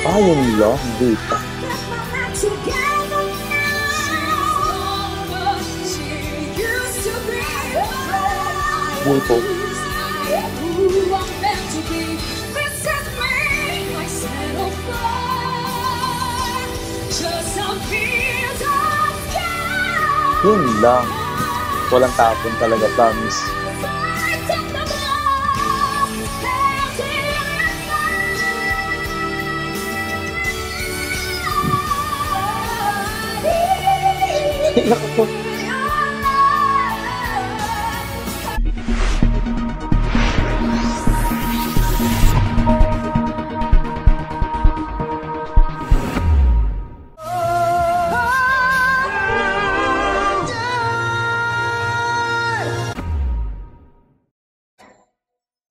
Ah, yun lang. Dita. Dito. Yun lang. Walang tapon talaga, promise.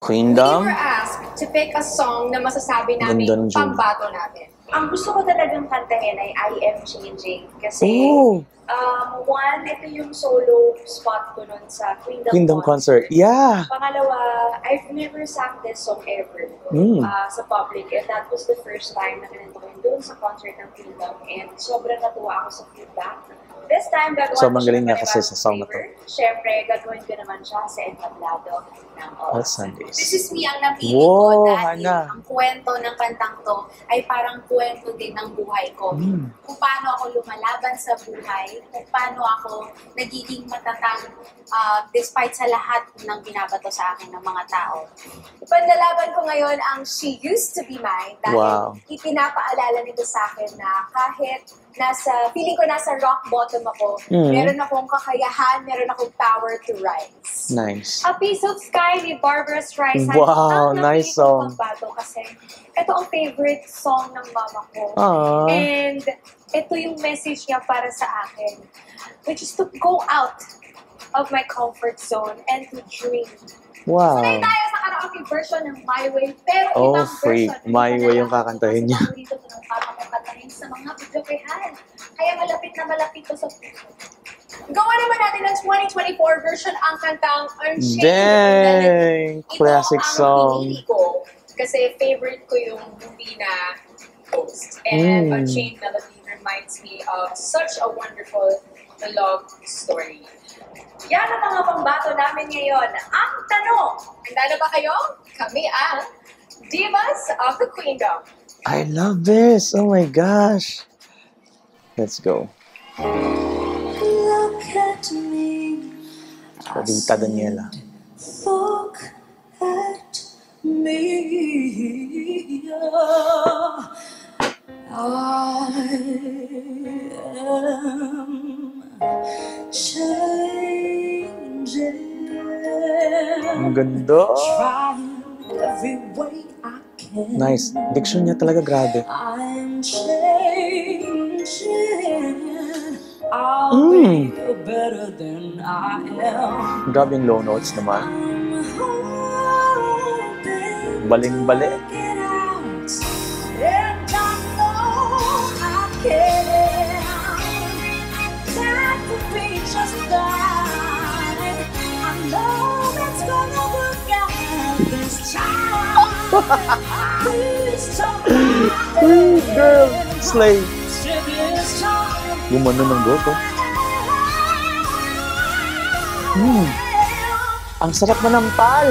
Queendom? We were asked to pick a song na masasabi namin Ganda ng June. pambato natin. Ang gusto ko talagang kantahin ay I Am Changing. Kasi, Oh, one, ito yung solo spot ko nun sa Queendom concert. Yeah. Pangalawa, I've never sang this song ever sa public. And that was the first time na kinanta ko yun doon sa concert ng Queendom. And sobrang natuwa ako sa feedback. This time, gagawin So, ko magaling siya nga kasi sa song na to. Siyempre, gagawin ko naman siya sa entablado ng All Oras. Sundays. This is me ang napili Wow, ko dahil Hana. ang kwento ng kantang to ay parang kwento din ng buhay ko. Kung paano ako lumalaban sa buhay, kung paano ako nagiging matatag despite sa lahat ng binabato sa akin ng mga tao. Ipanlalaban ko ngayon ang She Used to Be Mine dahil ipinapaalala nito sa akin na kahit feeling ko nasa rock bottom ako, meron akong kakayahan, meron akong power to rise. Nice. A Piece of Sky ni Barbara Streisand. Wow, ang nice napili kong song. pambato kasi ito ang favorite song ng mama ko. Aww. And ito yung message niya para sa akin, which is to go out of my comfort zone and to dream. Wow. Sanay tayo sa karaoke version ng My Way, pero Oh, ibang free. version. My Way yung kakantahin niya. Dito ko ng papakantahin sa mga videokehan. Kaya malapit na malapit to sa puso. Gawa naman natin ng 2024 version ang kantang Unchained. Dang! Ito Classic ang song. pinili ko kasi favorite ko yung movie na Ghost. And Unchained Melody reminds me of such a wonderful love story. Yan ang mga pambato namin ngayon. Ang tanong, handa na ba kayo? Kami ang Divas of the Queendom. I love this. Oh my gosh. Let's go. Look at me. Rita Daniela. Look at me. I am changing. Ang ganda. Trying every way I can. Nice. Diction niya talaga grabe. I'm changing. I'll be better than I am. Grabe yung low notes naman. I'm hoping Baling-bali. to get out. And I know I can. That could be just fine. I know it's gonna work out this time. Please don't Girl, slay. this time. Gumano ng goto. Ang sarap manampal.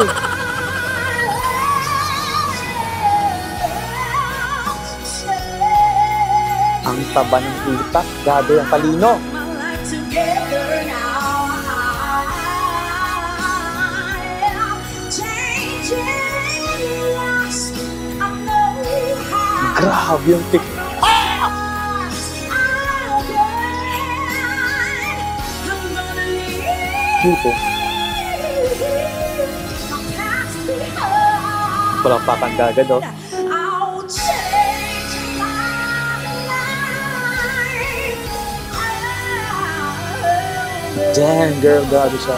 Ang taba ng utak. Grabe ang talino. Grabe yung tik. Dito. Palakpakan kagad, oh. Damn, girl, grabe siya.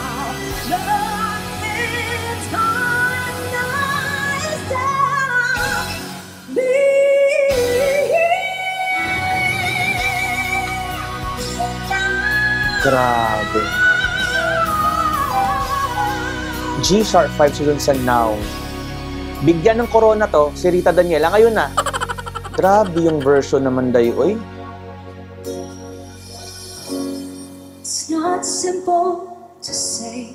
Grabe. G sharp 5 sunod sa now. Bigyan ng corona to, si Rita Daniela. Ngayon na. Grabe yung version naman dayo, oy. It's not simple to say.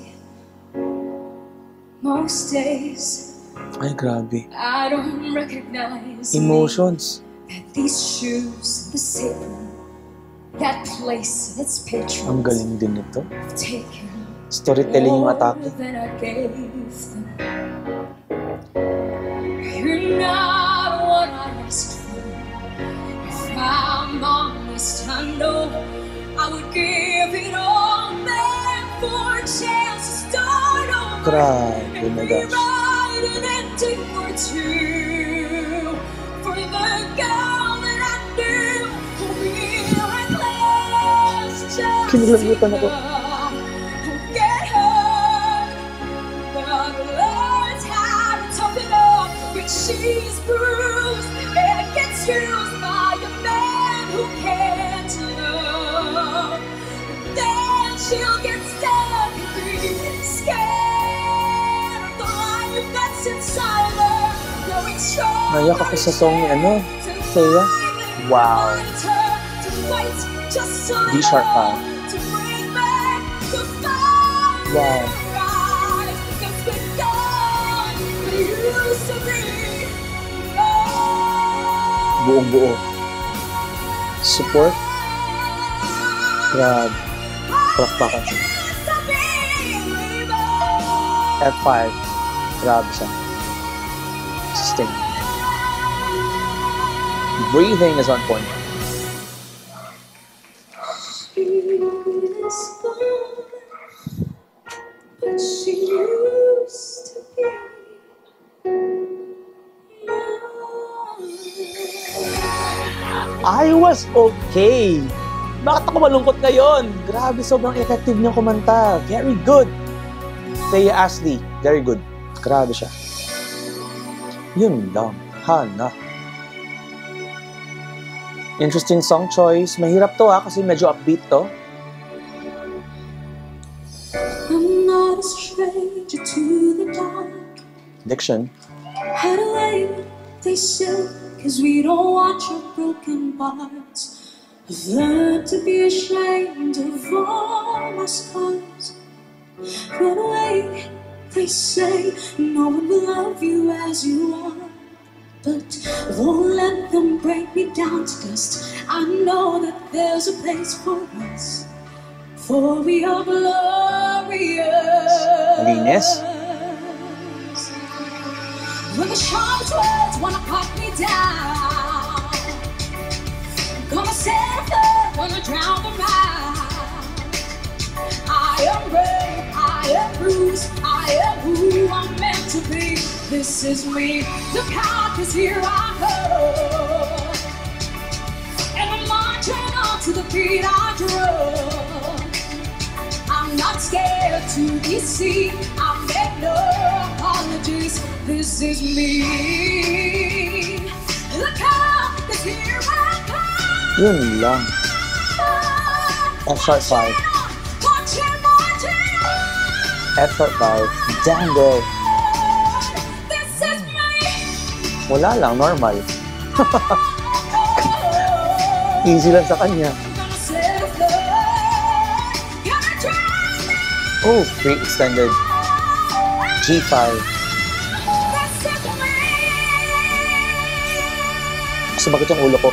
Most days Ay, grabe. I don't recognize Emotions. that these shoes, the sacred, that place, its patrons Ang galing din nito. have taken Storytelling yung more atake. than I gave them. You're not what I asked for. If I'm honest, I know I would give it all back for a chance to start over. Grabe, oh my gosh. Rewrite an ending or two for the girl that I knew who really reckless. Just Kinalamutan ako. won't get hurt, but learns how to toughen up when she's bruised and gets used by a man who can't love. Then she'll get stuck and be scared of the life that's inside her, growing strong. Nayak ako sa song ni ano, Thea. Wow. D sharp pa. Wow. Buong buo. Support. Grabe. Prakpakan siya. F5. Grabe siya. Sustain. Breathing is on point. But she used to be. I was okay. Bakit ako malungkot ngayon? Grabe, sobrang effective niyang kumanta. Very good. Thea Ashley, very good. Grabe siya. Yun lang. Hana. Interesting song choice. Mahirap to kasi medyo upbeat to. I'm not a stranger to the dark. Diction. Hide away, they say, 'cause we don't want your broken parts. I've learned to be ashamed of all my scars. Run away, they say, no one will love you as you are. But won't let them break me down to dust. I know that there's a place for us, for we are glorious. Linis. When the sharp words wanna cut me down, I'm gonna set up, gonna drown them out. I am brave, I am bruised, I am who I'm meant to be. This is me, look out, 'cause here I go. And I'm marching on to the beat I drum. I'm not scared to be seen, I make no apologies. This is me. Look out, 'cause here I come. Yun lang. F sharp 5. Marching, marching on. F sharp 5. Damn girl. This is me. Wala lang, normal. Easy lang sa kanya. Gonna set a fire, gonna drown me. Oh, free extended. G5. This is me. Kasi bakit yung ulo ko?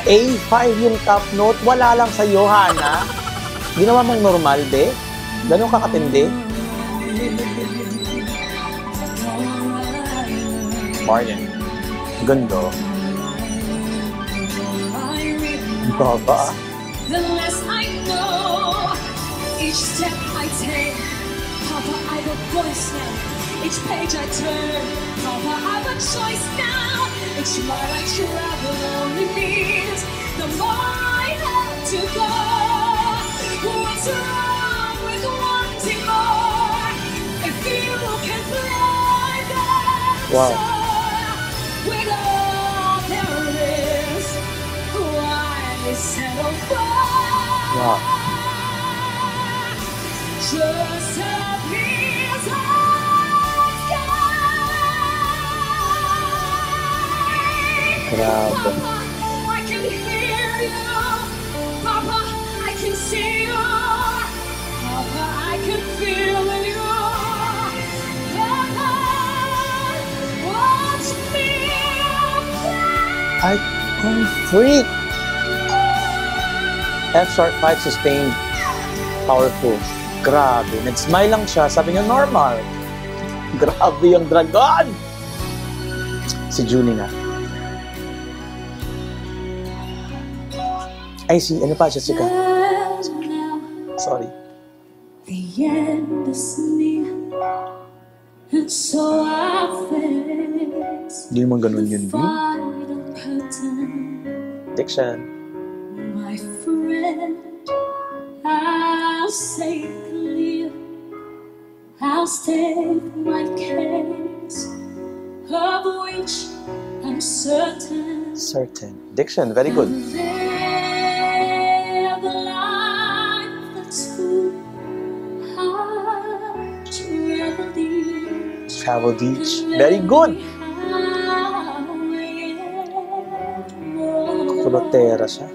A5 yung top note. Wala lang sa'yo, Hana. Ginawa mong normal, be? Ganun kakatindi? Marlon. Ganda. Baba. The less I know, each step I take, Papa, I have a voice now. Each page I turn, Papa, I have a choice now. Each mile I travel only means the more I have to go. What's wrong with wanting more? If you can fly that Wow. with all there is, why settle for Wow. just a piece of sky? Grabe. Papa, I can hear you. Papa, I can see you. Papa, I can feel you. Papa, watch me fly. I'm freak. F sharp 5 sustained. Powerful. Grabe. Nag-smile lang siya. Sabi niya, normal. Grabe yung dragon! Si Junie nga. Ay, ano pa, Jessica? And now Sorry. the end is near, and so I face Hindi naman ganun the yun, B. final curtain. Diction. My friend, I'll say clear, I'll state my case, of which I'm certain. Certain. Diction, very good. Live a life that's full. I'll Travel beach. Very good. Kulotera siya.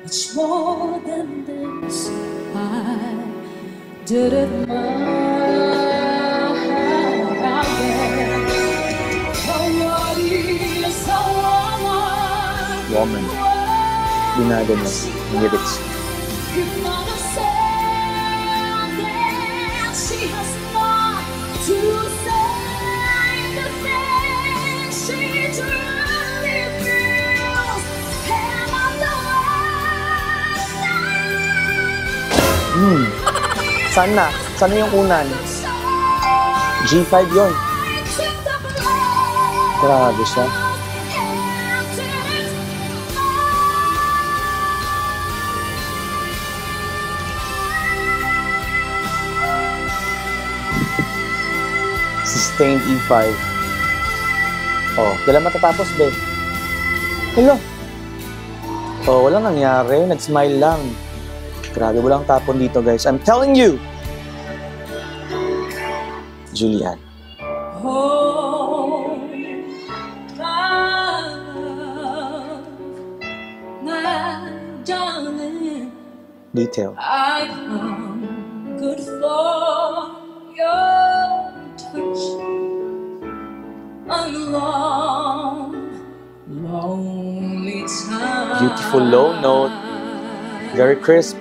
It's more than this. I didn't mind. Woman. Binago niya. Lyrics. She has not to say the things she truly feels. And I'm the one. Sana. Sana yung unan. G5 yun. Grabe siya. Sustained E5. Oh, kailan matatapos, be? Hello. Oh, walang nangyari. Nag-smile lang. Grabe, walang tapon dito, guys. I'm telling you! Julian. Oh, my love, my darling, Detail. I come good for your touch. A long, lonely time. Beautiful low note. Very crisp.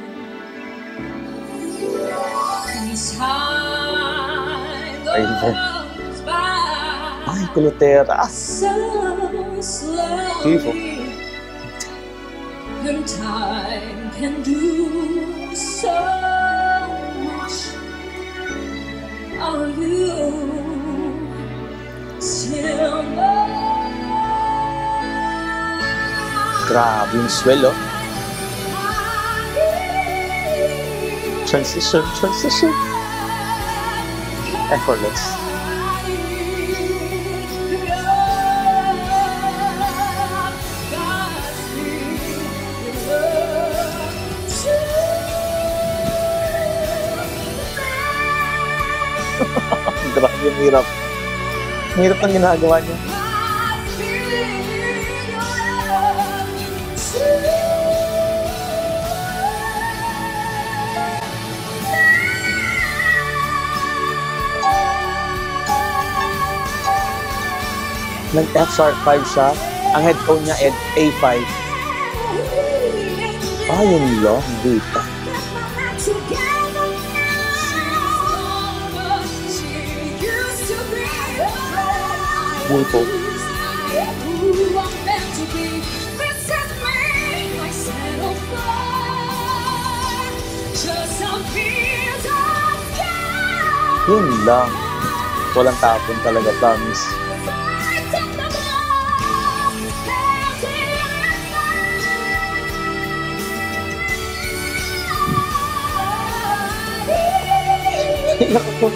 Ayun po. Ay, kulotera. Beautiful. And time can do so much. Are you still Grabe yung swell, oh. Transition, transition. Effortless. Grabe yung hirap. Ang hirap ng ginagawa niya. Nag-F sharp 5 siya. Ang headphone niya A5. Ah, yun lang. Dita. Beautiful. Yun lang. Walang tapon talaga, promise. Ako.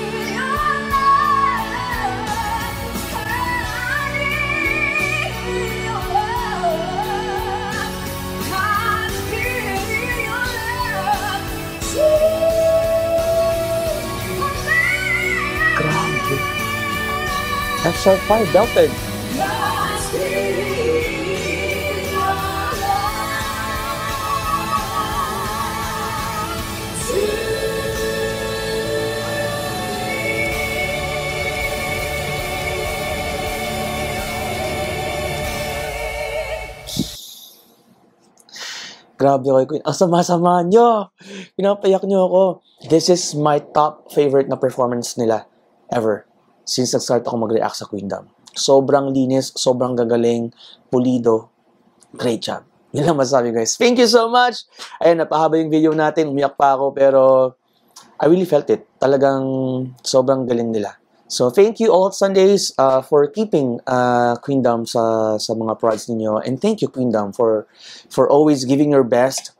Grabe. F sharp 5 belted. Grabe kay Queen. Ang sama-sama nyo. Pinapayak nyo ako. This is my top favorite na performance nila ever. Since nag-start ako mag-react sa Queendom. Sobrang linis, sobrang gagaling, pulido. Great job. Yun lang masabi guys. Thank you so much. Ayun, napahaba yung video natin. Umiyak pa ako pero I really felt it. Talagang sobrang galing nila. So, thank you all Sundays for keeping Queendom sa mga prods ninyo. And thank you, Queendom, for always giving your best.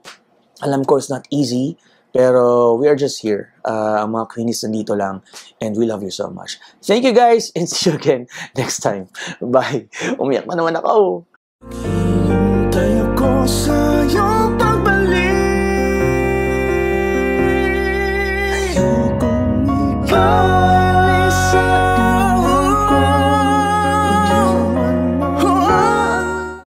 Alam ko, it's not easy, pero we are just here. Ang mga Queenies nandito lang, and we love you so much. Thank you, guys, and see you again next time. Bye. Umiyak na naman ako. Hintay ako sa iyong pagbalik. Ayokong ikaw